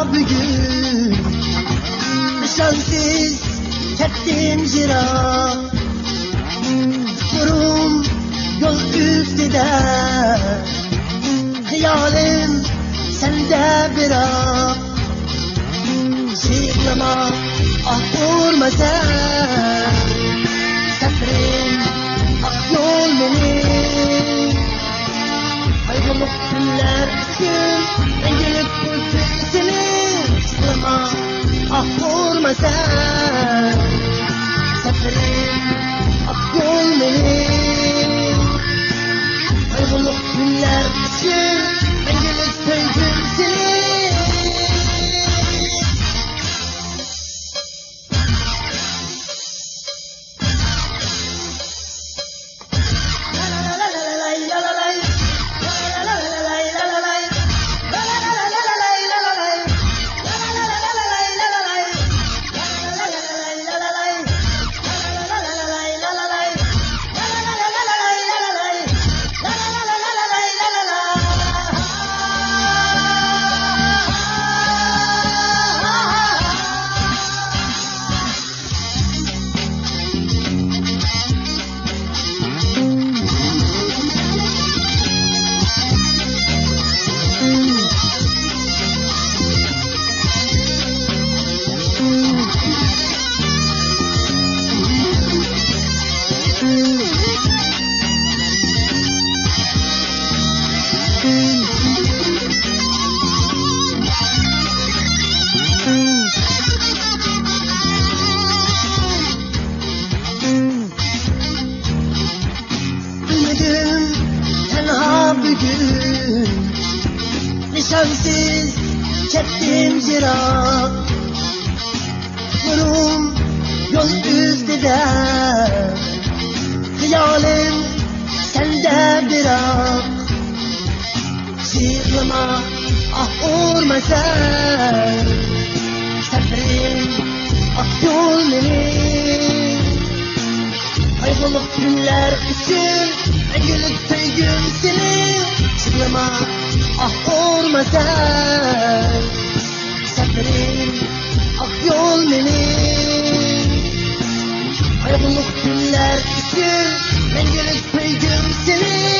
Bugün nişansız kettim jirak, durum yol üstüde, hayalim sende bırak. Şiklama ah vurma sen, sefrim ak yol benim. Kayboluk günler için rengilik kültürsünü. Şiklama ah vurma sen, sefrim ak yol benim. Kayboluk günler için rengilik kültürsünü. Bugün nişansız kettim jirak, durum yol üstüde, hayalim sende bırak. Şiklama ah vurma sen, sefrim ak yol benim. Kayboluk günler için rengilik sevgim seni. Şiklama ah vurma sen, sefrim ak yol benim. Kayboluk günler için rengilik sevgim seni.